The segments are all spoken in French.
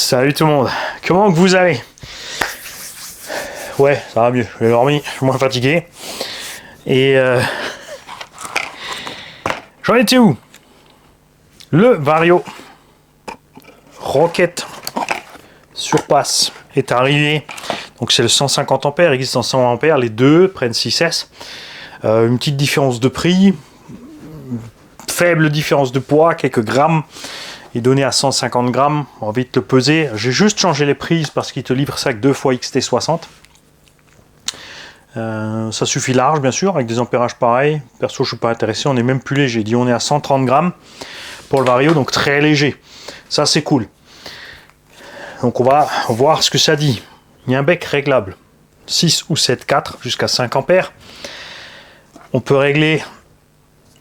Salut tout le monde, comment que vous allez? Ouais, ça va mieux, j'ai dormi, je suis moins fatigué. Et j'en étais où? Le Vario Rocket Surpass est arrivé. Donc c'est le 150 ampères, il existe en 100 ampères, les deux prennent 6S. Une petite différence de prix, faible différence de poids, quelques grammes. Il est donné à 150 grammes, on va vite le peser. J'ai juste changé les prises parce qu'il te livre ça avec 2 fois XT60. Ça suffit large bien sûr, avec des ampérages pareils. Perso je suis pas intéressé, on est même plus léger. Dit on est à 130 grammes pour le Vario, donc très léger. Ça c'est cool. Donc on va voir ce que ça dit. Il y a un bec réglable, 6 ou 7,4 jusqu'à 5 ampères. On peut régler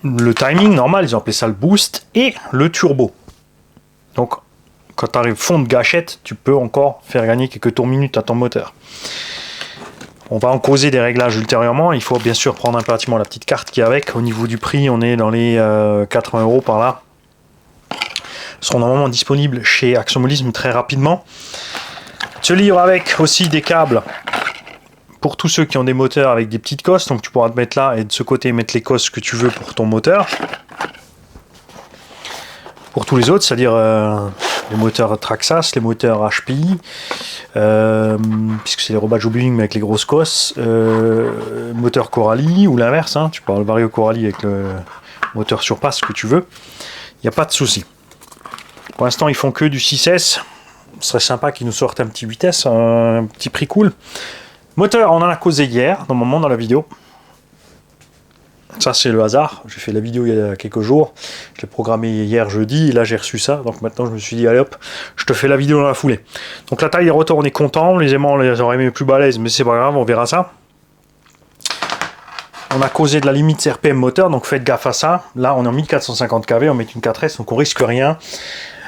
le timing normal, ils ont appelé ça le boost, et le turbo. Donc, quand tu arrives fond de gâchette, tu peux encore faire gagner quelques tours minutes à ton moteur. On va en causer des réglages ultérieurement. Il faut bien sûr prendre impérativement la petite carte qui est avec. Au niveau du prix, on est dans les 80 € par là. Ils seront normalement disponibles chez Axomolisme très rapidement. Ce livre avec aussi des câbles pour tous ceux qui ont des moteurs avec des petites cosses. Donc tu pourras te mettre là et de ce côté mettre les cosses que tu veux pour ton moteur. Pour tous les autres, c'est-à-dire les moteurs Traxxas, les moteurs HPI, puisque c'est les robages au Boeing mais avec les grosses cosses, moteur Coralie ou l'inverse, hein, tu parles le Vario Coralie avec le moteur Surpass que tu veux, il n'y a pas de souci. Pour l'instant, ils font que du 6S, ce serait sympa qu'ils nous sortent un petit 8S, un petit prix cool. Moteur, on en a causé hier, normalement dans la vidéo. Ça c'est le hasard, j'ai fait la vidéo il y a quelques jours, je l'ai programmé hier jeudi, et là j'ai reçu ça, donc maintenant je me suis dit allez hop, je te fais la vidéo dans la foulée. Donc la taille des rotors on est content, les aimants on les aurait aimés plus balèzes, mais c'est pas grave, on verra ça. On a causé de la limite RPM moteur, donc faites gaffe à ça. Là on est en 1450 kV, on met une 4S, donc on risque rien.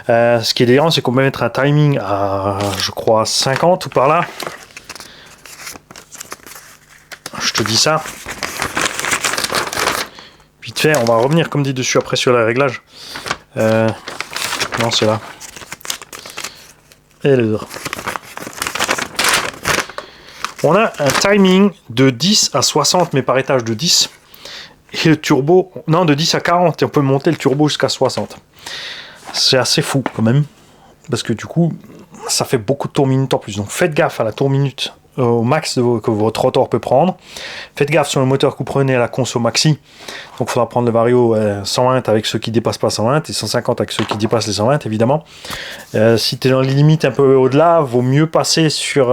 Ce qui est délirant c'est qu'on peut mettre un timing à je crois 50 ou par là. Je te dis ça. Vite fait, on va revenir comme dit dessus après sur les réglages. Non, c'est là. Et l'heure. On a un timing de 10 à 60, mais par étage de 10. Et le turbo, non, de 10 à 40. Et on peut monter le turbo jusqu'à 60. C'est assez fou quand même. Parce que du coup, ça fait beaucoup de tours minutes en plus. Donc faites gaffe à la tour minute au max que votre rotor peut prendre. Faites gaffe sur le moteur que vous prenez à la conso maxi. Donc il faudra prendre le Vario 120 avec ceux qui dépassent pas 120 et 150 avec ceux qui dépassent les 120 évidemment. Si tu es dans les limites un peu au-delà, vaut mieux passer sur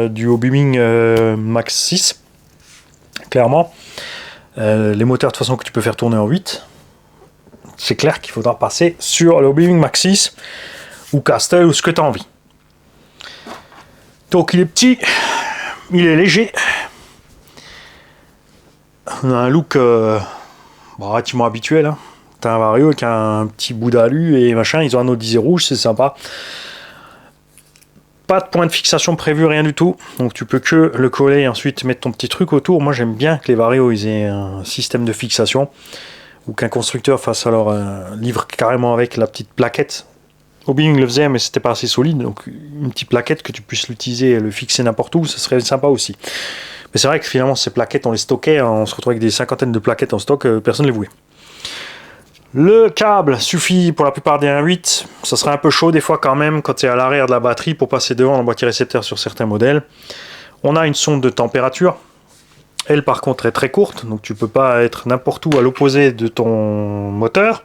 du Obeaming Max 6. Clairement. Les moteurs de toute façon que tu peux faire tourner en 8. C'est clair qu'il faudra passer sur le Obeaming Max 6 ou Castle ou ce que tu as envie. Donc il est petit, il est léger. On a un look relativement habituel. Hein. T'as un Vario avec un petit bout d'alu et machin, ils ont un Odyssey rouge, c'est sympa. Pas de point de fixation prévu, rien du tout. Donc tu peux que le coller et ensuite mettre ton petit truc autour. Moi j'aime bien que les Vario ils aient un système de fixation ou qu'un constructeur fasse alors un livre carrément avec la petite plaquette. Obeaming le faisait mais c'était pas assez solide, donc une petite plaquette que tu puisses l'utiliser et le fixer n'importe où, ça serait sympa aussi. Mais c'est vrai que finalement ces plaquettes on les stockait, hein, on se retrouvait avec des cinquantaines de plaquettes en stock, personne ne les voulait. Le câble suffit pour la plupart des 1.8, ça serait un peu chaud des fois quand même quand tu es à l'arrière de la batterie pour passer devant le boîtier récepteur sur certains modèles. On a une sonde de température, elle par contre est très courte, donc tu peux pas être n'importe où à l'opposé de ton moteur.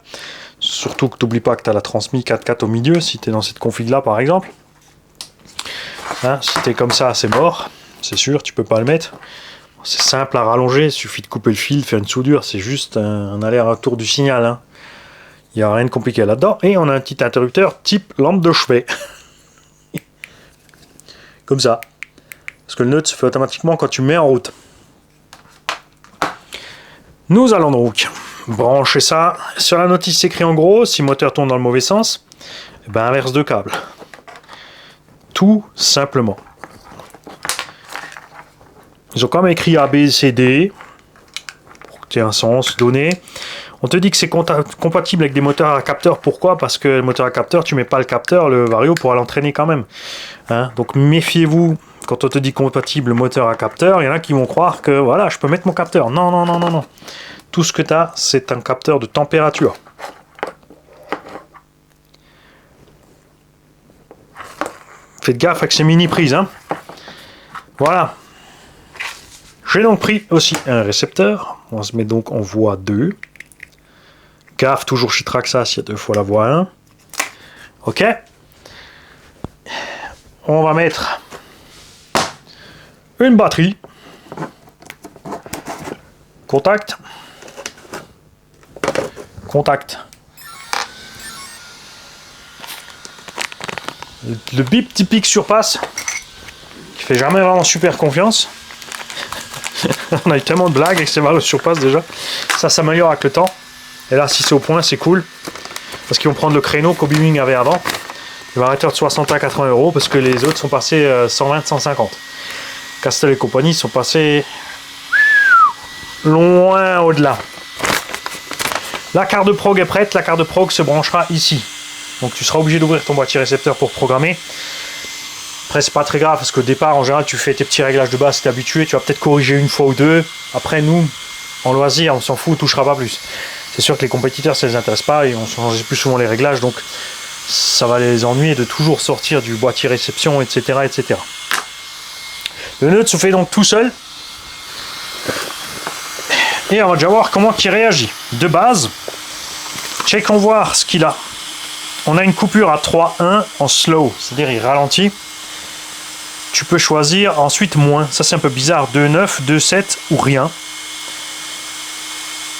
Surtout que tu n'oublies pas que tu as la transmis 4x4 au milieu, si tu es dans cette config là par exemple. Hein, si tu es comme ça, c'est mort, c'est sûr, tu peux pas le mettre. C'est simple à rallonger, il suffit de couper le fil, faire une soudure, c'est juste un aller-retour du signal. Hein. Il n'y a rien de compliqué là-dedans. Et on a un petit interrupteur type lampe de chevet. Comme ça. Parce que le nœud se fait automatiquement quand tu mets en route. Nous allons donc brancher ça. Sur la notice, c'est écrit en gros, si le moteur tourne dans le mauvais sens, eh ben inverse de câble. Tout simplement. Ils ont quand même écrit A, B, C, D, pour que tu aies un sens donné. On te dit que c'est compatible avec des moteurs à capteur. Pourquoi? Parce que le moteur à capteur, tu mets pas le capteur, le Vario pourra l'entraîner quand même. Hein, donc méfiez-vous quand on te dit compatible moteur à capteur. Il y en a qui vont croire que voilà, je peux mettre mon capteur. Non, non, non, non, non. Tout ce que tu as, c'est un capteur de température. Faites gaffe avec ces mini prises. Hein. Voilà. J'ai donc pris aussi un récepteur. On se met donc en voie 2. Gaffe toujours chez Traxxas, il y a 2 fois la voie 1. Ok. On va mettre une batterie. Contact. Contact. Le bip typique surpasse qui fait jamais vraiment super confiance. On a eu tellement de blagues avec ces Vario surpasse déjà. Ça s'améliore avec le temps. Et là, si c'est au point, c'est cool. Parce qu'ils vont prendre le créneau qu'Hobby avait avant. Le variateur de 60 à 80 € parce que les autres sont passés 120-150. Castel et compagnie sont passés loin au-delà. La carte de prog est prête. La carte de prog se branchera ici. Donc tu seras obligé d'ouvrir ton boîtier récepteur pour programmer. Après, c'est pas très grave parce qu'au départ, en général, tu fais tes petits réglages de base, t'es habitué. Tu vas peut-être corriger une fois ou deux. Après, nous, en loisir, on s'en fout, on touchera pas plus. C'est sûr que les compétiteurs, ça les intéresse pas et on change plus souvent les réglages, donc ça va les ennuyer de toujours sortir du boîtier réception, etc., etc. Le neutre se fait donc tout seul et on va déjà voir comment il réagit. De base, checkons voir ce qu'il a. On a une coupure à 3.1 en slow, c'est-à-dire il ralentit. Tu peux choisir ensuite moins. Ça c'est un peu bizarre, 2.9, 2.7 ou rien.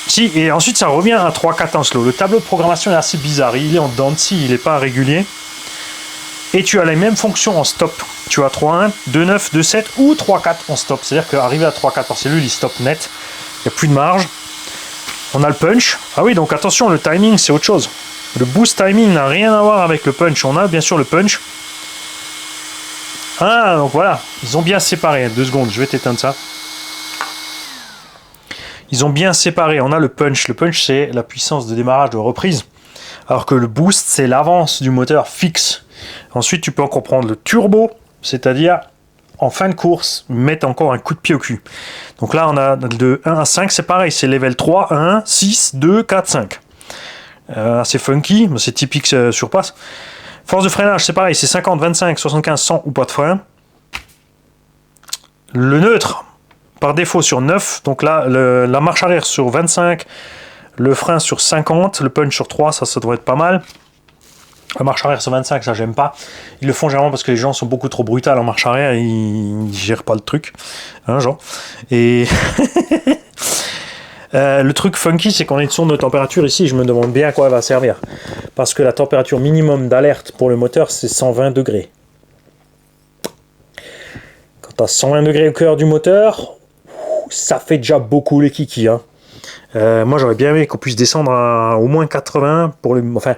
Si, et ensuite ça revient à 3.4 en slow. Le tableau de programmation est assez bizarre. Il est en dents de scie, il n'est pas régulier. Et tu as les mêmes fonctions en stop. Tu as 3.1, 2.9, 2.7 ou 3.4 en stop. C'est-à-dire qu'arrivé à 3.4 par cellule, il stop net. Il n'y a plus de marge. On a le punch. Ah oui, donc attention, le timing c'est autre chose. Le boost timing n'a rien à voir avec le punch. On a bien sûr le punch. Ah, donc voilà. Ils ont bien séparé. 2 secondes, je vais t'éteindre ça. Ils ont bien séparé. On a le punch. Le punch, c'est la puissance de démarrage de reprise. Alors que le boost, c'est l'avance du moteur fixe. Ensuite, tu peux encore prendre le turbo, c'est-à-dire en fin de course, mettre encore un coup de pied au cul. Donc là, on a de 1 à 5, c'est pareil. C'est level 3, 1, 6, 2, 4, 5. C'est funky, mais c'est typique surpasse. Force de freinage, c'est pareil. C'est 50, 25, 75, 100 ou pas de frein. Le neutre, par défaut sur 9, donc là la marche arrière sur 25, le frein sur 50, le punch sur 3, ça doit être pas mal. La marche arrière sur 25, ça j'aime pas. Ils le font généralement parce que les gens sont beaucoup trop brutales en marche arrière, ils gèrent pas le truc, hein, genre. Et le truc funky, c'est qu'on est une sonde de température ici, je me demande bien à quoi elle va servir. Parce que la température minimum d'alerte pour le moteur, c'est 120 degrés. Quand tu as 120 degrés au cœur du moteur, ça fait déjà beaucoup les kikis. Hein. Moi, j'aurais bien aimé qu'on puisse descendre à au moins 80 pour le. Enfin,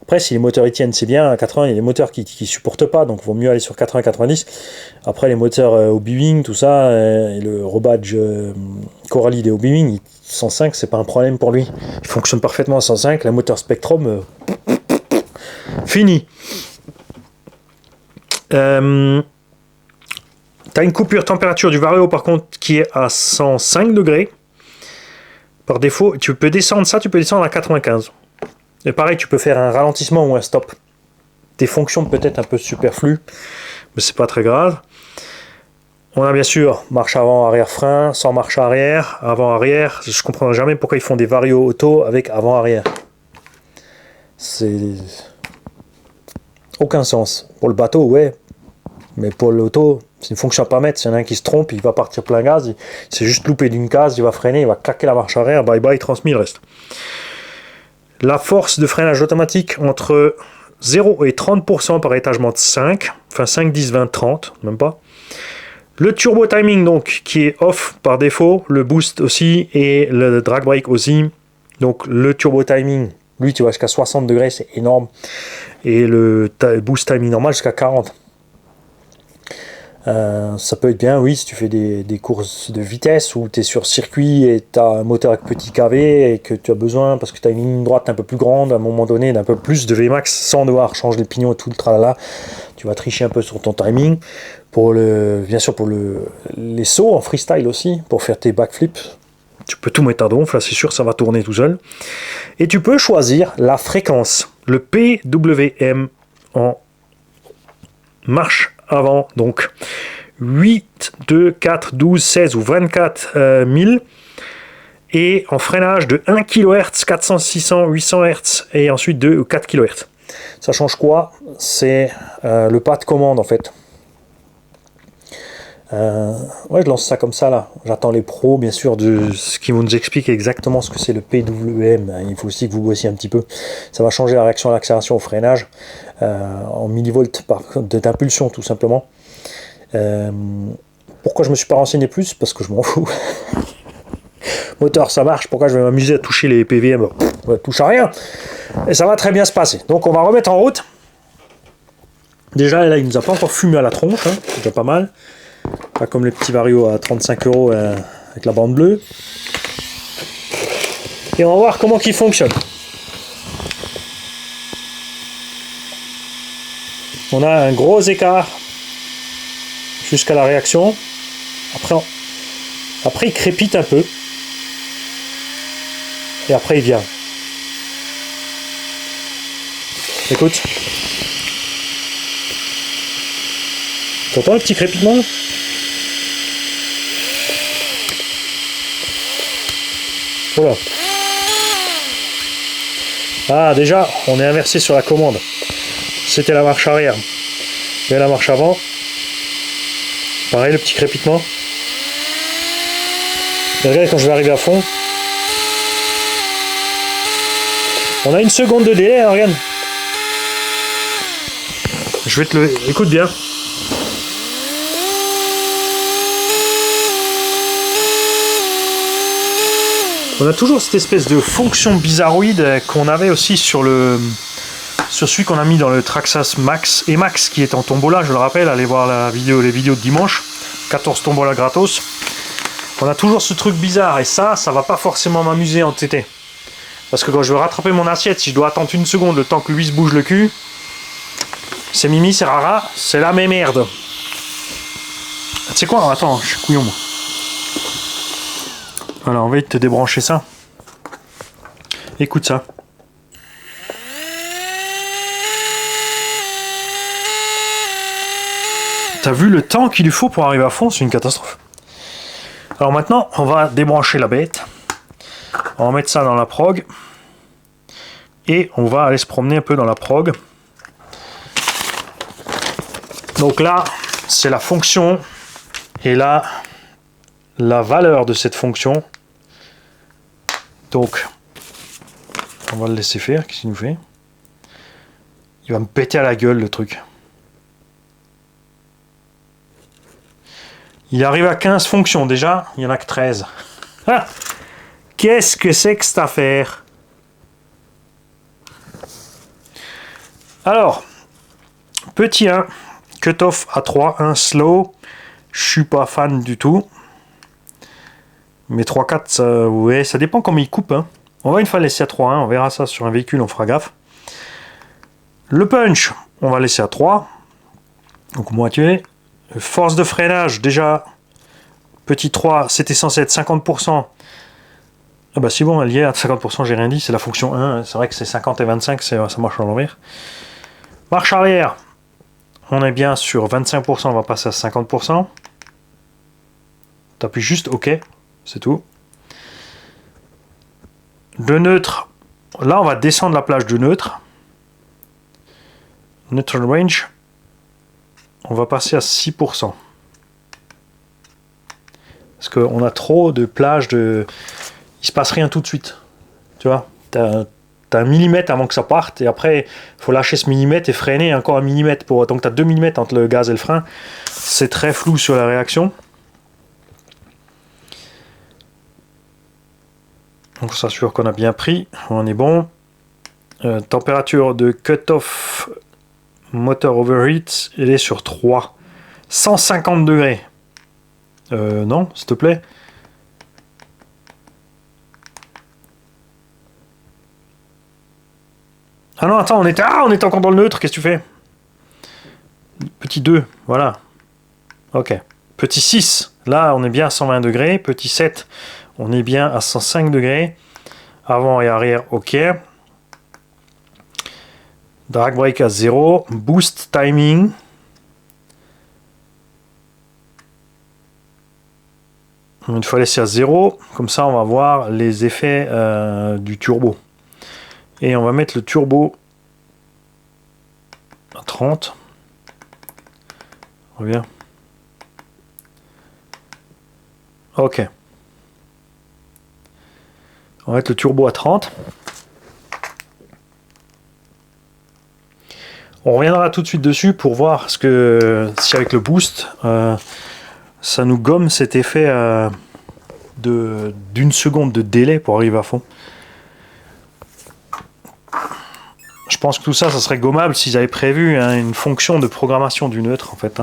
après, si les moteurs y tiennent, c'est bien. À 80, il y a des moteurs qui supportent pas, donc il vaut mieux aller sur 80-90. Après, les moteurs Hobby tout ça, et le rebadge Coralie des Hobby 105, c'est pas un problème pour lui. Il fonctionne parfaitement à 105. La moteur Spectrum, fini. T'as une coupure température du Vario par contre qui est à 105 degrés. Par défaut, tu peux descendre ça, tu peux descendre à 95. Et pareil, tu peux faire un ralentissement ou un stop. Des fonctions peut-être un peu superflues, mais c'est pas très grave. On a bien sûr marche avant, arrière, frein, sans marche arrière, avant, arrière. Je comprends jamais pourquoi ils font des Vario auto avec avant, arrière. C'est aucun sens. Pour le bateau, ouais, mais pour l'auto, c'est une fonction à pas mettre. S'il y en a un qui se trompe, il va partir plein gaz, il s'est juste loupé d'une case, il va freiner, il va claquer la marche arrière, bye bye, transmis le reste. La force de freinage automatique entre 0 et 30% par étagement de 5, enfin 5, 10, 20, 30, même pas. Le turbo timing donc qui est off par défaut, le boost aussi et le drag brake aussi. Donc le turbo timing, lui tu vas jusqu'à 60 degrés, c'est énorme. Et le boost timing normal jusqu'à 40. Ça peut être bien, oui, si tu fais des courses de vitesse où tu es sur circuit et tu as un moteur avec petit KV et que tu as besoin, parce que tu as une ligne droite un peu plus grande, à un moment donné, d'un peu plus de Vmax sans devoir changer les pignons et tout le tralala. Tu vas tricher un peu sur ton timing. Bien sûr, pour les sauts en freestyle aussi, pour faire tes backflips. Tu peux tout mettre à donf, là c'est sûr, ça va tourner tout seul. Et tu peux choisir la fréquence, le PWM en marche avant, donc 8, 2, 4, 12, 16 ou 24 000, et en freinage de 1 kHz, 400, 600, 800 Hz, et ensuite 2 ou 4 kHz. Ça change quoi? C'est le pas de commande en fait. Ouais, je lance ça comme ça là. J'attends les pros, bien sûr, de ce qui vont nous expliquer exactement ce que c'est le PWM. Il faut aussi que vous bossiez un petit peu. Ça va changer la réaction à l'accélération au freinage en millivolts d'impulsion, tout simplement. Pourquoi je me suis pas renseigné plus? Parce que je m'en fous. Moteur, ça marche. Pourquoi je vais m'amuser à toucher les PWM? On touche à rien. Et ça va très bien se passer. Donc on va remettre en route. Déjà, là, il nous a pas encore fumé à la tronche. Hein. C'est déjà pas mal. Pas comme les petits Vario à 35 € avec la bande bleue. Et on va voir comment il fonctionne. On a un gros écart jusqu'à la réaction. Après il crépite un peu. Et après il vient. Écoute. T'entends le petit crépitement là? Voilà. Ah, déjà, on est inversé sur la commande. C'était la marche arrière. Et la marche avant. Pareil, le petit crépitement. Et regarde quand je vais arriver à fond. On a une seconde de délai, hein, regarde. Je vais te le... Écoute bien. On a toujours cette espèce de fonction bizarroïde qu'on avait aussi sur celui qu'on a mis dans le Traxxas Max et Max qui est en tombola, je le rappelle, allez voir les vidéos de dimanche, 14 tombola gratos. On a toujours ce truc bizarre et ça va pas forcément m'amuser en TT. Parce que quand je veux rattraper mon assiette, si je dois attendre une seconde le temps que lui se bouge le cul, c'est Mimi, c'est Rara, c'est la même merde. Tu sais quoi? Attends, je suis couillon moi. Voilà, on va te débrancher ça. Écoute ça. T'as vu le temps qu'il lui faut pour arriver à fond? C'est une catastrophe. Alors maintenant, on va débrancher la bête. On va mettre ça dans la prog. Et on va aller se promener un peu dans la prog. Donc là, c'est la fonction. Et là, la valeur de cette fonction. Donc, on va le laisser faire. Qu'est-ce qu'il nous fait? Il va me péter à la gueule le truc. Il arrive à 15 fonctions déjà. Il n'y en a que 13. Ah, qu'est-ce que c'est que cette affaire? Alors, petit 1, cutoff à 3, 1 slow. Je suis pas fan du tout. Mais 3-4, ça, ouais, ça dépend comment il coupe. Hein. On va une fois laisser à 3, hein, on verra ça sur un véhicule, on fera gaffe. Le punch, on va laisser à 3. Donc moitié. Force de freinage, déjà, petit 3, c'était censé être 50%. Ah bah c'est bon, elle y est à 50%, j'ai rien dit, c'est la fonction 1. C'est vrai que c'est 50 et 25, ça marche à l'envers. Marche arrière, on est bien sur 25%, on va passer à 50%. T'appuies juste OK. C'est tout. Le neutre, là on va descendre la plage du neutre. Neutral range, on va passer à 6%. Parce qu'on a trop de plages de... Il se passe rien tout de suite. Tu vois, t'as un millimètre avant que ça parte et après il faut lâcher ce millimètre et freiner encore un millimètre. Donc tu as 2 mm entre le gaz et le frein. C'est très flou sur la réaction. Donc on s'assure qu'on a bien pris, on est bon. Température de cut-off moteur overheat, elle est sur 3. 150 degrés. Non, s'il te plaît. Ah non, attends, on était encore dans le neutre, qu'est-ce que tu fais? Petit 2, voilà. Ok. Petit 6, là on est bien à 120 degrés. Petit 7, on est bien à 105 degrés. Avant et arrière, ok. Drag brake à 0. Boost timing. Une fois laissé à 0, comme ça on va voir les effets du turbo. Et on va mettre le turbo à 30. Reviens. Ok. On va mettre le turbo à 30. On reviendra tout de suite dessus pour voir si avec le boost, ça nous gomme cet effet d'une seconde de délai pour arriver à fond. Je pense que tout ça, ça serait gommable s'ils avaient prévu une fonction de programmation du neutre en fait.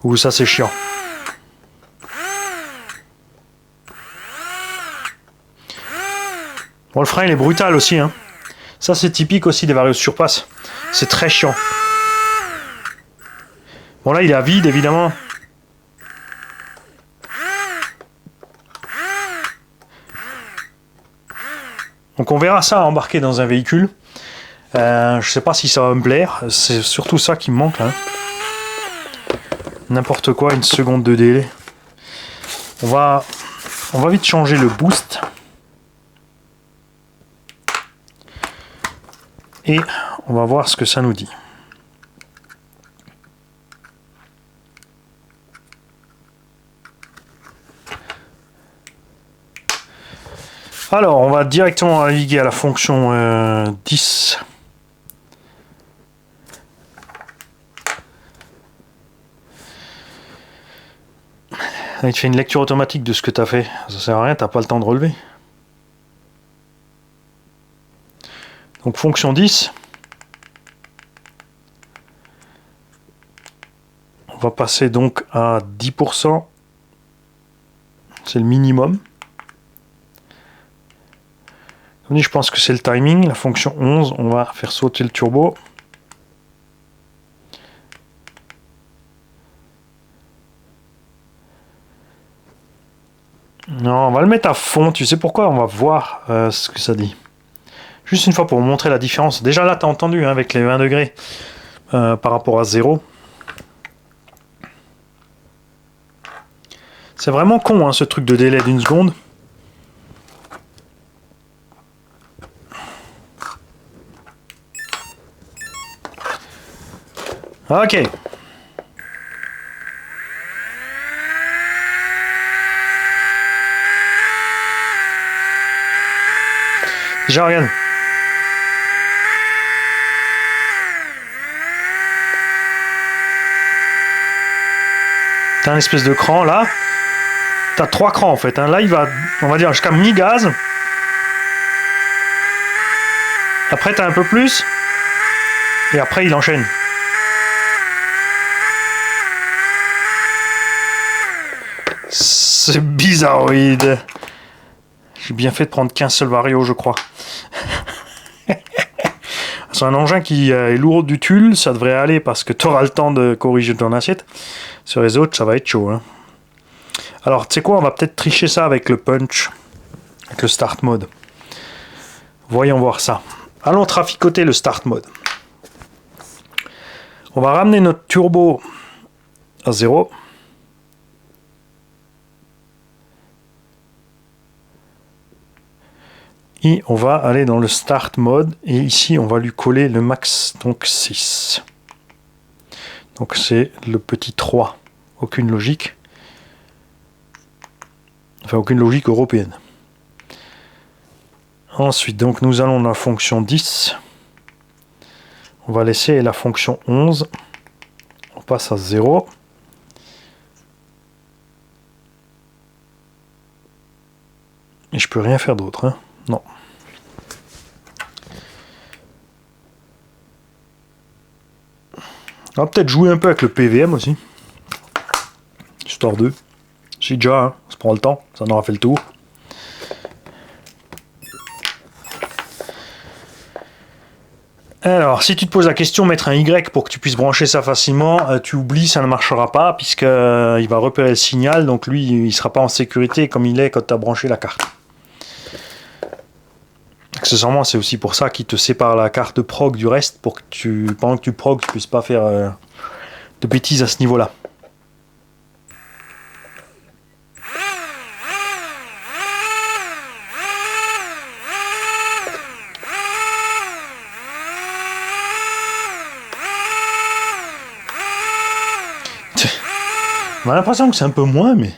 Ouh, ça c'est chiant. Bon, le frein il est brutal aussi. Ça c'est typique aussi des Vario surpasse. C'est très chiant. Bon là il est à vide évidemment. Donc on verra ça embarqué dans un véhicule. Je sais pas si ça va me plaire. C'est surtout ça qui me manque là. N'importe quoi, une seconde de délai. On va vite changer le boost. Et on va voir ce que ça nous dit. Alors, on va directement naviguer à la fonction 10. Il te fait une lecture automatique de ce que tu as fait. Ça sert à rien, tu n'as pas le temps de relever. Donc fonction 10. On va passer donc à 10%. C'est le minimum. Comme dit, je pense que c'est le timing. La fonction 11, on va faire sauter le turbo. Non, on va le mettre à fond. Tu sais pourquoi? On va voir ce que ça dit. Juste une fois pour vous montrer la différence. Déjà là, tu as entendu avec les 20 degrés par rapport à 0. C'est vraiment con ce truc de délai d'une seconde. Ok. Déjà, regarde. T'as un espèce de cran là. T'as 3 crans en fait. Là, il va, on va dire, jusqu'à mi-gaz. Après, t'as un peu plus. Et après, il enchaîne. C'est bizarroïde. J'ai bien fait de prendre qu'un seul Vario, je crois. C'est un engin qui est lourd du tulle, ça devrait aller parce que tu auras le temps de corriger ton assiette. Sur les autres, ça va être chaud. Alors, tu sais quoi, on va peut-être tricher ça avec le punch, avec le start mode. Voyons voir ça. Allons traficoter le start mode. On va ramener notre turbo à 0. Et on va aller dans le start mode et ici on va lui coller le max, donc 6. Donc c'est le petit 3. Aucune logique. Enfin aucune logique européenne. Ensuite donc nous allons dans la fonction 10. On va laisser la fonction 11. On passe à 0. Et je peux rien faire d'autre, hein. Non. On va peut-être jouer un peu avec le PVM aussi. Histoire 2. C'est déjà, hein, on se prend le temps, ça en aura fait le tour. Alors, si tu te poses la question, mettre un Y pour que tu puisses brancher ça facilement, tu oublies, ça ne marchera pas, puisqu'il va repérer le signal, donc lui, il ne sera pas en sécurité comme il est quand tu as branché la carte. Accessoirement, c'est aussi pour ça qu'il te sépare la carte prog du reste, pour que pendant que tu prog, tu ne puisses pas faire de bêtises à ce niveau-là. On a l'impression que c'est un peu moins, mais...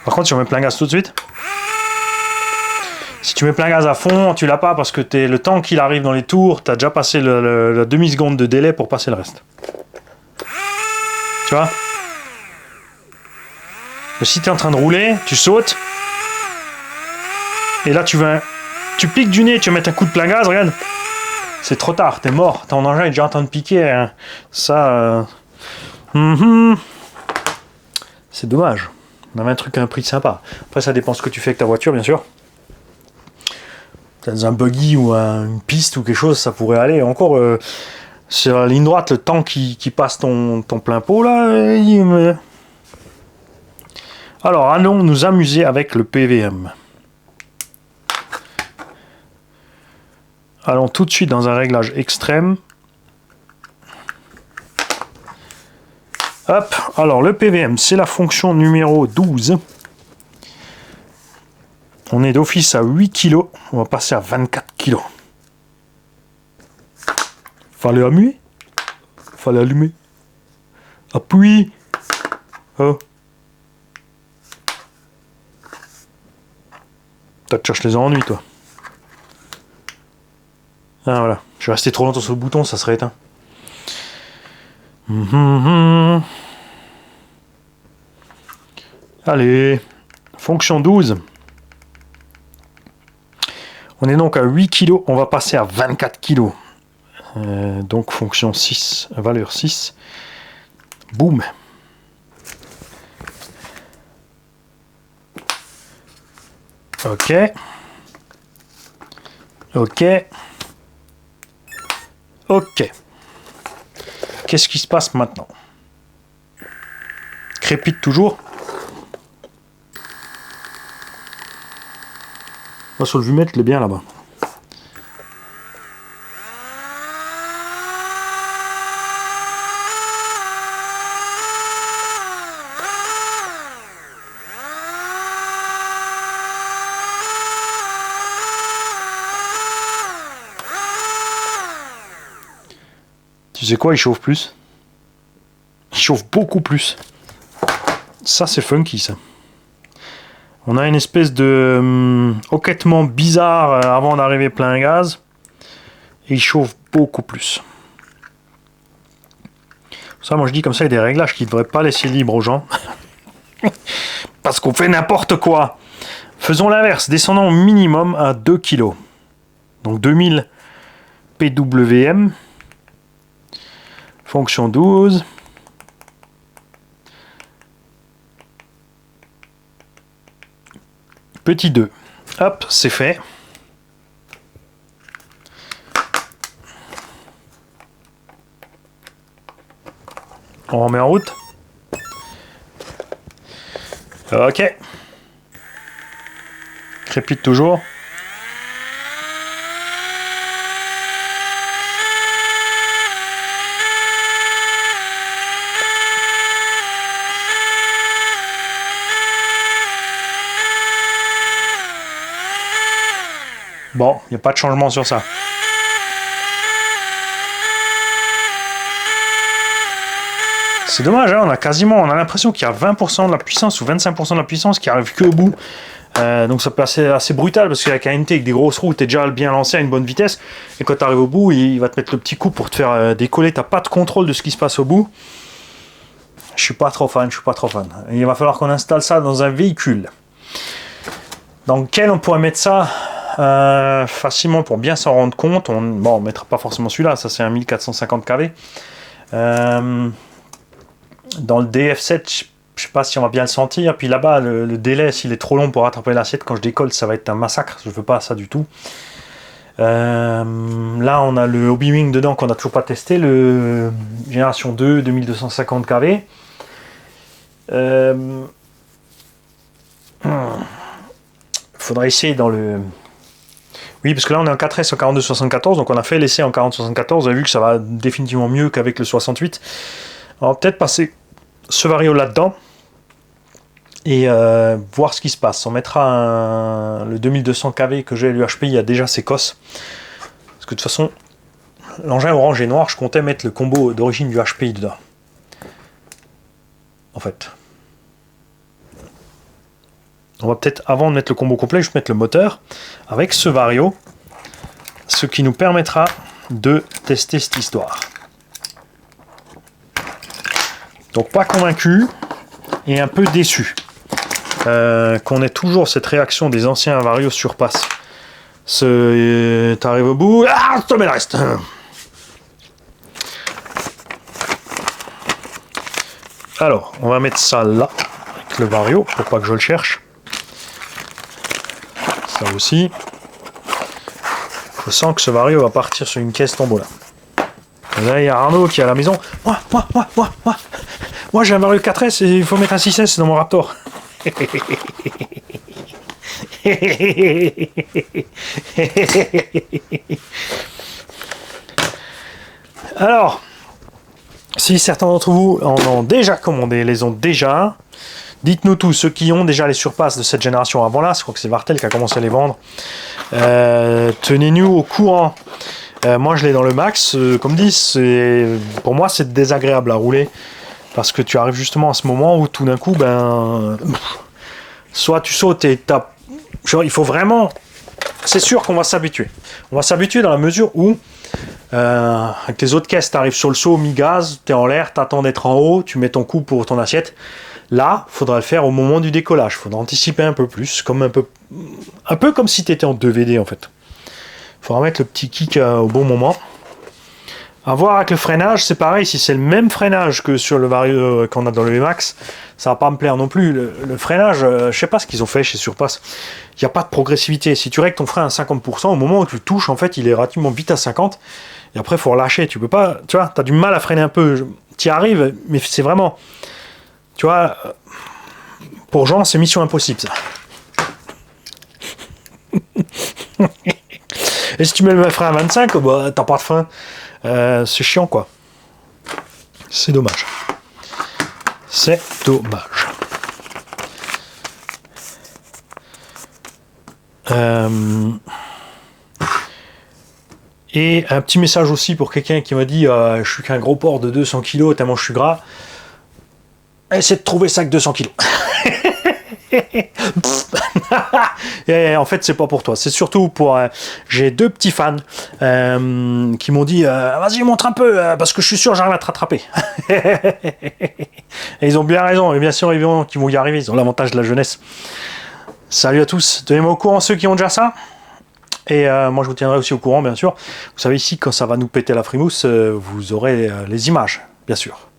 Par contre, si on met plein gaz tout de suite... Si tu mets plein gaz à fond, tu l'as pas parce que le temps qu'il arrive dans les tours, tu as déjà passé la demi-seconde de délai pour passer le reste. Tu vois? Si tu es en train de rouler, tu sautes. Et là, tu piques du nez, tu vas mettre un coup de plein gaz, regarde. C'est trop tard, t'es mort. Ton engin est déjà en train de piquer. Hein. Ça... C'est dommage. On avait un truc à un prix sympa. Après, ça dépend ce que tu fais avec ta voiture, bien sûr. Dans un buggy ou une piste ou quelque chose, ça pourrait aller. Encore, sur la ligne droite, le temps qui passe ton plein pot, là... Alors, allons nous amuser avec le PVM. Allons tout de suite dans un réglage extrême. Hop, alors le PVM, c'est la fonction numéro 12. On est d'office à 8 kg, on va passer à 24 kg. Fallait allumer. Fallait allumer. Appuie. Oh. Toi, tu cherches les ennuis, toi. Ah, voilà. Je suis resté trop longtemps sur le bouton, ça serait éteint. Allez. Fonction 12. On est donc à 8 kg, on va passer à 24 kg. Donc fonction 6, valeur 6. Boum. Ok. Ok. Ok. Qu'est-ce qui se passe maintenant? Crépite toujours. Sur le vumètre, il est bien là-bas. Tu sais quoi, il chauffe plus. Il chauffe beaucoup plus. Ça, c'est funky, ça. On a une espèce de hoquetement bizarre avant d'arriver plein gaz. Et il chauffe beaucoup plus. Ça, moi je dis comme ça, il y a des réglages qui ne devraient pas laisser libre aux gens. Parce qu'on fait n'importe quoi. Faisons l'inverse. Descendons au minimum à 2 kg. Donc 2000 PWM. Fonction 12. Petit 2. Hop, c'est fait. On remet en route. Ok. Crépite toujours. Bon, il n'y a pas de changement sur ça. C'est dommage, hein, on a l'impression qu'il y a 20% de la puissance ou 25% de la puissance qui arrive que au bout. Donc ça peut être assez brutal parce qu'avec un NT avec des grosses roues, t'es déjà bien lancé à une bonne vitesse. Et quand tu arrives au bout, il va te mettre le petit coup pour te faire décoller. T'as pas de contrôle de ce qui se passe au bout. Je suis pas trop fan. Il va falloir qu'on installe ça dans un véhicule. Dans lequel on pourrait mettre ça facilement pour bien s'en rendre compte. On mettra pas forcément celui-là, ça c'est un 1450 kV. Dans le DF7, je sais pas si on va bien le sentir. Puis là-bas, le délai, s'il est trop long pour rattraper l'assiette, quand je décolle, ça va être un massacre. Je veux pas ça du tout. Là, on a le Hobby-Wing dedans qu'on n'a toujours pas testé, le génération 2, 2250 kV. Faudrait essayer dans le... Oui, parce que là, on est en 4S en 4274, donc on a fait l'essai en 4074. On a vu que ça va définitivement mieux qu'avec le 68. On va peut-être passer ce vario là-dedans et voir ce qui se passe. On mettra le 2200 kV que j'ai à l'UHP, il y a déjà ses cosses. Parce que de toute façon, l'engin orange et noir, je comptais mettre le combo d'origine du HPI dedans. En fait. On va peut-être, avant de mettre le combo complet, juste mettre le moteur avec ce vario. Ce qui nous permettra de tester cette histoire. Donc pas convaincu et un peu déçu. Qu'on ait toujours cette réaction des anciens varios surpasse. T'arrives au bout, ah, tu mets le reste. Alors, on va mettre ça là, avec le vario, pour pas que je le cherche. Ça aussi. Je sens que ce vario va partir sur une caisse tombola. Là, il y a Arnaud qui est à la maison. Moi j'ai un vario 4S et il faut mettre un 6S dans mon Raptor. Alors, si certains d'entre vous en ont déjà commandé, les ont déjà, dites-nous tous, ceux qui ont déjà les surpasses de cette génération avant là, je crois que c'est Vartel qui a commencé à les vendre, tenez-nous au courant. Moi je l'ai dans le max, comme dit, pour moi c'est désagréable à rouler, parce que tu arrives justement à ce moment où tout d'un coup, soit tu sautes et tapes, genre il faut vraiment, c'est sûr qu'on va s'habituer. On va s'habituer dans la mesure où, avec les autres caisses, tu arrives sur le saut, mi-gaz, tu es en l'air, tu attends d'être en haut, tu mets ton coup pour ton assiette. Là, il faudra le faire au moment du décollage. Il faudra anticiper un peu plus, comme un peu comme si tu étais en 2VD en fait. Il faudra mettre le petit kick au bon moment. À voir avec le freinage, c'est pareil. Si c'est le même freinage que sur le vario qu'on a dans le VMAX, ça va pas me plaire non plus. Le freinage, je sais pas ce qu'ils ont fait chez Surpass. Il n'y a pas de progressivité. Si tu règles ton frein à 50%, au moment où tu le touches, en fait, il est relativement vite à 50. Et après, il faut relâcher. Tu peux pas, tu vois, tu as du mal à freiner un peu. Tu y arrives, mais c'est vraiment, tu vois, pour Jean, c'est mission impossible, ça. Et si tu mets le frein à 25, bah, t'as pas de frein. C'est chiant, quoi. C'est dommage. C'est dommage. Et un petit message aussi pour quelqu'un qui m'a dit je suis qu'un gros porc de 200 kg tellement je suis gras. Essaie de trouver ça que 200 kg. Et en fait c'est pas pour toi, c'est surtout pour j'ai deux petits fans qui m'ont dit vas-y montre un peu parce que je suis sûr j'arrive à te rattraper. Et ils ont bien raison, et bien sûr évidemment qu'ils vont y arriver, ils ont l'avantage de la jeunesse. Salut à tous, tenez-moi au courant ceux qui ont déjà ça, et moi je vous tiendrai aussi au courant bien sûr. Vous savez ici quand ça va nous péter la frimousse, vous aurez les images bien sûr.